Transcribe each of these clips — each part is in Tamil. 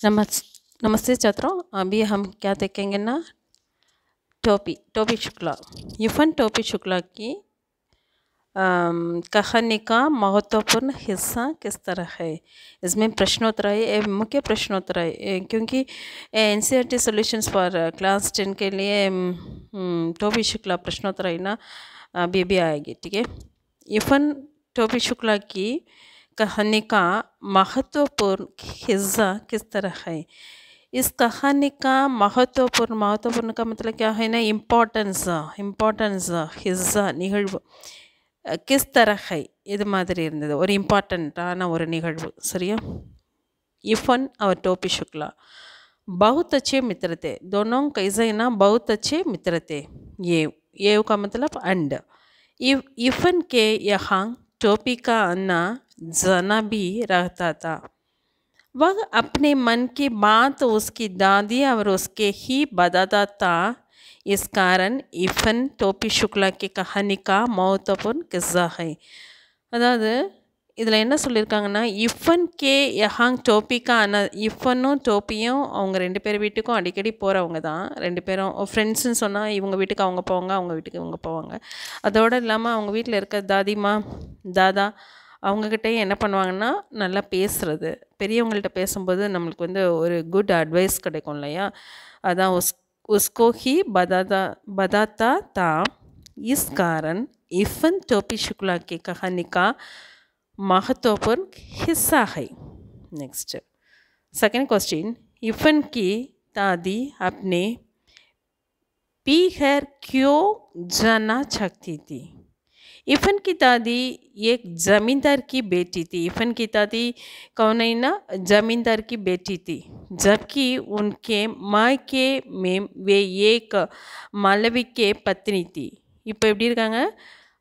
नमस्ते छात्रों। अभी हम क्या देखेंगे ना, टोपी शुक्ला। इफ़न टोपी शुक्ला की कहानी का महत्वपूर्ण हिस्सा किस तरह है। इसमें प्रश्नोत्तर है, ये मुख्य प्रश्नोत्तर है, क्योंकि एनसीईआरटी सॉल्यूशंस फॉर क्लास 10 के लिए टोपी शुक्ला प्रश्नोत्तर है ना, अभी भी आएगी। ठीक है। इफ़न टोपी शुक्ला की कहानी का महत्वपूर्ण हिस्सा किस तरह है। इस कहानी का महत्वपूर्ण का मतलब क्या है ना, इम्पोर्टेंस हिस्सा निகழ்வு किस तरह है இது மாதிரி இருந்தது, ஒரு இம்பார்ட்டண்ட்டான ஒரு நிகழ்வு. சரியா। इफ़न और टोपी शुक्ला बहुत अच्छे मित्र थे। दोनों कैसे ना, बहुत अच्छे मित्र थे। ये का मतलब अंड। इफ़न के यहाँ टोपी का अन्ना जना भी रहता था। वह अपने मन की बात उसकी दादी और उसके ही बताता था। इस कारण इफ़न टोपी शुक्ला की कहानी का महत्वपूर्ण किस्सा है. அதாவது இதில் என்ன சொல்லியிருக்காங்கன்னா, இஃபன் கே யஹாங் டோப்பிக்கா இஃபனும் டோப்பியும் அவங்க ரெண்டு பேர் வீட்டுக்கும் அடிக்கடி போகிறவங்க தான். ரெண்டு பேரும் ஃப்ரெண்ட்ஸுன்னு சொன்னால் இவங்க வீட்டுக்கு அவங்க போவாங்க, அவங்க வீட்டுக்கு இவங்க போவாங்க. அதோடு இல்லாமல் அவங்க வீட்டில் இருக்க தாதா அவங்கக்கிட்டையும் என்ன பண்ணுவாங்கன்னா, நல்லா பேசுகிறது. பெரியவங்கள்ட்ட பேசும்போது நம்மளுக்கு வந்து ஒரு குட் அட்வைஸ் கிடைக்கும் இல்லையா. அதான் उसको ही बताता था। इस कारण इफ़न टोपी शुक्ला की कहानी का महत्वपूर्ण हिस्सा है। नेक्स्ट सेकंड क्वेश्चन, इफ़न की दादी अपने पीहर क्यों जाना चाहती थी। इफ़न की दादी एक ज़मींदार की बेटी थी। इफ़न की दादी कौन है ना, ज़मींदार की बेटी थी, जबकि उनके मायके में वे एक मालवी के पत्नी थी. இப்போ எப்படி இருக்காங்க,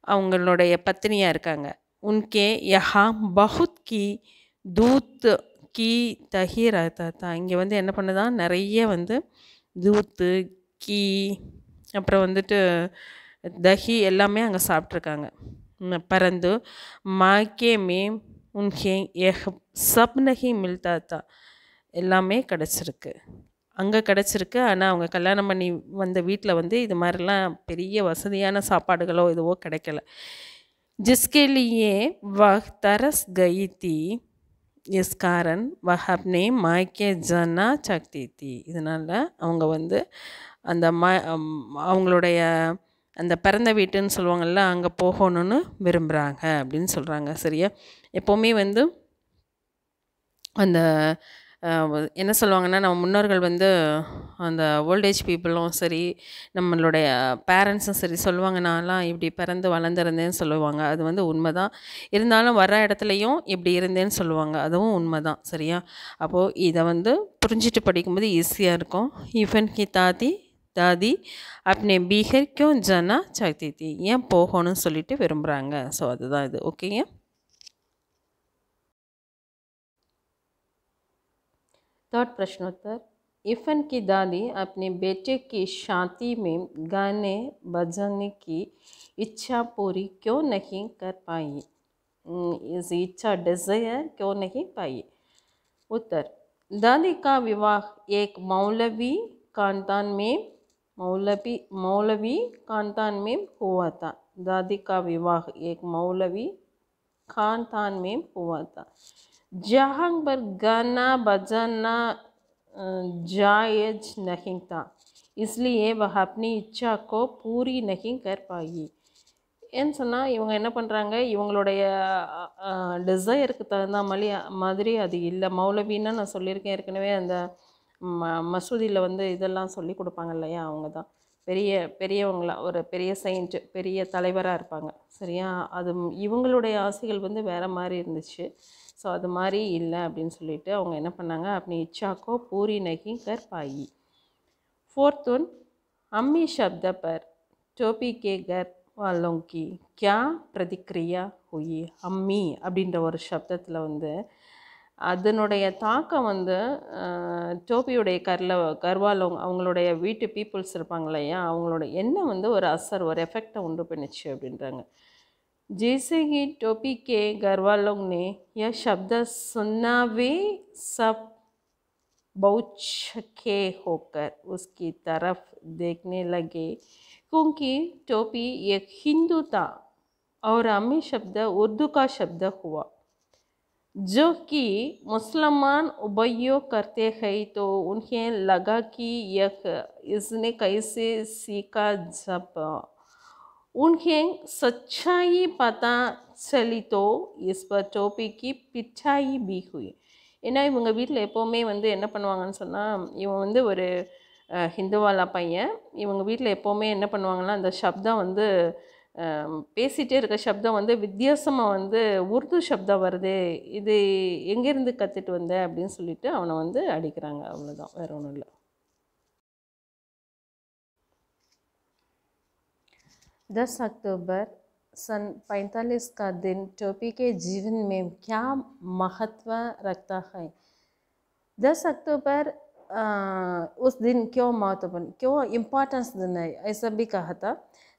அவங்களுடைய பத்னியாக இருக்காங்க. उनके यहाँ बहुत की दूत की दही रहता था. இங்கே வந்து என்ன பண்ணுதான், நிறைய வந்து தூத்து கீ அப்புறம் வந்துட்டு दही எல்லாமே அங்கே சாப்பிட்ருக்காங்க. परंतु मायके में उनके यह सब नहीं मिलता था. எல்லாமே கிடச்சிருக்கு, அங்கே கிடச்சிருக்கு. ஆனால் அவங்க கல்யாணம் பண்ணி வந்த வீட்டில் வந்து இது மாதிரிலாம் பெரிய வசதியான சாப்பாடுகளோ இதுவோ கிடைக்கல. जिसके लिए वह तरस गई थी. इस कारण वह अपने मायके जाना चाहती थी. இதனால் அவங்க வந்து அந்த அவங்களுடைய அந்த பிறந்த வீட்டுன்னு சொல்லுவாங்கள்ல, அங்கே போகணுன்னு விரும்புகிறாங்க அப்படின்னு சொல்கிறாங்க. சரியா. எப்போவுமே வந்து அந்த என்ன சொல்லுவாங்கன்னா, நம்ம முன்னோர்கள் வந்து அந்த ஓல்டேஜ் பீப்புளும் சரி, நம்மளுடைய பேரண்ட்ஸும் சரி சொல்லுவாங்க, நான்லாம் இப்படி பிறந்து வளர்ந்துருந்தேன்னு சொல்லுவாங்க. அது வந்து உண்மை தான். இருந்தாலும் வர இடத்துலையும் இப்படி இருந்தேன்னு சொல்லுவாங்க, அதுவும் உண்மை தான். சரியா. அப்போது இதை வந்து புரிஞ்சிட்டு படிக்கும்போது ஈஸியாக இருக்கும். इफ़न की दादी अपने बीहर क्यों जाना चाहती थी, ஏன் போகணும்னு சொல்லிட்டு விரும்புகிறாங்க. ஸோ அதுதான் இது. ஓகேங்க. थर्ड प्रश्नोत्तर, इफ़न की दादी अपने बेटे की शादी में गाने बजाने की इच्छा पूरी क्यों नहीं कर पाई. इस इच्छा डिज़ायर क्यों नहीं पाई. उत्तर, दादी का विवाह एक मौलवी खानदान में हुआ था. दादी का विवाह एक मौलवी खानदान में हुआ था, जहाँ पर गाना बजाना जायज़ नहीं था. इसलिए वह अपनी इच्छा को पूरी नहीं कर पाई. ஏன்னு சொன்னால் இவங்க என்ன பண்ணுறாங்க, இவங்களுடைய டிசையருக்கு தகுந்த மாதிரி அது இல்லை. மௌலவின்னா நான் சொல்லியிருக்கேன் ஏற்கனவே, அந்த மசூதியில் வந்து இதெல்லாம் சொல்லி கொடுப்பாங்க இல்லையா, அவங்க தான் பெரியவங்களா, ஒரு பெரிய செயின்ட்டு, பெரிய தலைவராக இருப்பாங்க. சரியா. அது இவங்களுடைய ஆசைகள் வந்து வேறு மாதிரி இருந்துச்சு. ஸோ அது மாதிரி இல்லை அப்படின்னு சொல்லிட்டு அவங்க என்ன பண்ணாங்க, अपनी इच्छा को पूरी नहीं कर पाई. फोर्थ वन, अम्मी शब्द पर टोपी के घर वालों की क्या प्रतिक्रिया हुई. अम्मी அப்படின்ற ஒரு சப்தத்தில் வந்து அதனுடைய தாக்கம் வந்து டோப்பியுடைய கர்வாலோங் அவங்களுடைய வீட்டு பீப்புள்ஸ் இருப்பாங்க இல்லையா, அவங்களோட என்ன வந்து ஒரு அசர், ஒரு எஃபெக்டை உண்டு பண்ணிச்சு அப்படின்றாங்க. जैसे ही टोपी के घर वालों ने यह शब्द सुना, वे सब बहुचक्के होकर उसकी तरफ देखने लगे, क्योंकि टोपी एक हिंदू था और अम्मी शब्द उर्दू का शब्द हुआ, जो कि मुसलमान उपयोग करते हैं। तो उन्हें लगा कि यह इसने कैसे सीखा। जब उन्हें सच्चाई पता चली तो इस पर टोपी की पिटाई भी हुई. ஏன்னா இவங்க வீட்டில் எப்போவுமே வந்து என்ன பண்ணுவாங்கன்னு சொன்னால், இவன் வந்து ஒரு ஹிந்துவாலா பையன். இவங்க வீட்டில் எப்போவுமே என்ன பண்ணுவாங்கன்னா, அந்த சப்தம் வந்து பேசிகிட்டே இருக்க சப்தம் வந்து வித்தியாசமாக வந்து உருது சப்தம் வருது, இது எங்கேருந்து கற்றுட்டு வந்த அப்படின்னு சொல்லிட்டு அவனை வந்து அடிக்கிறாங்க. அவ்வளோதான், வேற ஒன்றும் இல்லை. 10 अक्टूबर सन 45 का दिन टोपी के जीवन में क्या महत्व रखता है? 10 अक्टूबर उस दिन क्यों महत्वपूर्ण, क्यों इम्पोर्टेंस दिन है, ऐसा भी कहा था.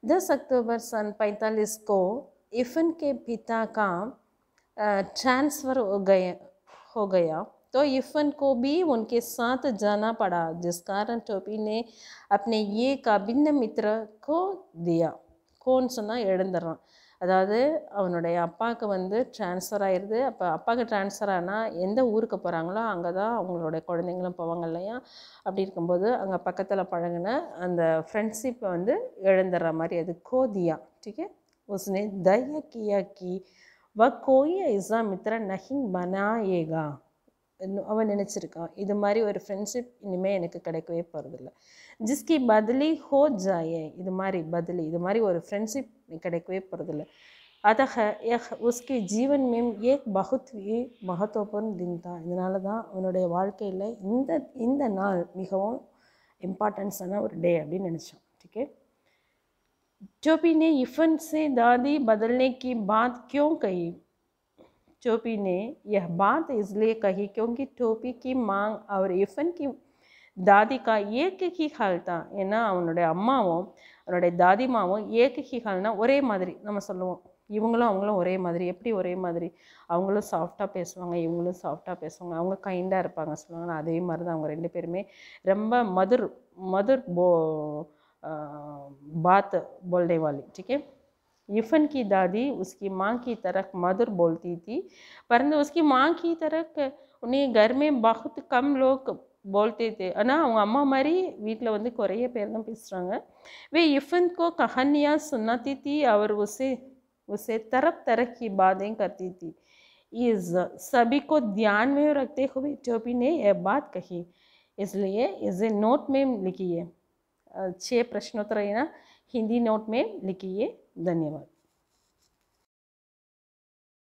10 अक्टूबर सन 45 को इफ़न के पिता का ट्रांसफ़र हो गया तो इफ़न को भी उनके साथ जाना पड़ा, जिस कारण टोपी ने अपने एक अभिन्न मित्र को दिया. கோன்னு சொன்னால் எழுந்துடுறான். அதாவது அவனுடைய அப்பாவுக்கு வந்து ட்ரான்ஸ்ஃபர் ஆயிடுது. அப்போ அப்பாவுக்கு ட்ரான்ஸ்ஃபர் ஆனால் எந்த ஊருக்கு போகிறாங்களோ அங்கே தான் அவங்களுடைய குழந்தைங்களும் போவாங்க இல்லையா. அப்படி இருக்கும்போது அங்கே பக்கத்தில் பழகின அந்த ஃப்ரெண்ட்ஷிப்பை வந்து எழுந்துடுற மாதிரி அது கோதியா. ठीक है, उसने दया किया कि वह कोई ऐसा मित्र नहीं बनाएगा. அவன் நினச்சிருக்கான், இது மாதிரி ஒரு ஃப்ரெண்ட்ஷிப் இனிமேல் எனக்கு கிடைக்கவே போகிறதில்ல. जिसकी बदली हो जाए, இது மாதிரி बदली, இது மாதிரி ஒரு ஃப்ரெண்ட்ஷிப் கிடைக்கவே போகிறதில்ல. अतः यह उसके जीवन में एक बहुत ही महत्वपूर्ण दिन था. இதனால தான் அவனுடைய வாழ்க்கையில் இந்த நாள் மிகவும் இம்பார்ட்டன்ஸான ஒரு டே அப்படின்னு நினச்சான். ठीक है, टोपी ने इफ़न से दादी बदलने की बात क्यों कही? टोपी ने यह बात इसलिए कही क्योंकि टोपी की मांग और इफ़न की दादी का एक ही हाल था. ஏன்னா அவனுடைய அம்மாவும் அவனுடைய தாதிமாவும் ஏக் ஹி ஹால்னா ஒரே மாதிரி நம்ம சொல்லுவோம். இவங்களும் அவங்களும் ஒரே மாதிரி. எப்படி ஒரே மாதிரி? அவங்களும் சாஃப்டாக பேசுவாங்க, இவங்களும் சாஃப்டாக பேசுவாங்க, அவங்க கைண்டாக இருப்பாங்க சொல்லுவாங்க. அதே மாதிரி தான் அவங்க ரெண்டு பேருமே ரொம்ப மதுர் बात बोलने वाली. ठीक है, इफ़न की दादी उसकी माँ की तरह मधुर बोलती थी, परंतु उसकी माँ की तरह उन्हें घर में बहुत कम लोग बोलते थे. ஆனால் அவங்க அம்மா மாதிரி வீட்டில் வந்து குறைய பேர் தான் பேசுகிறாங்க. वे इफ़न को कहानियाँ सुनाती थी और उसे तरह की बातें करती थी. इस सभी को ध्यान में रखते हुए टोपी ने यह बात कही, इसलिए इसे नोट में लिखिए. 6 प्रश्नोत्तर है ना, हिंदी नोट में लिखिए. धन्यवाद.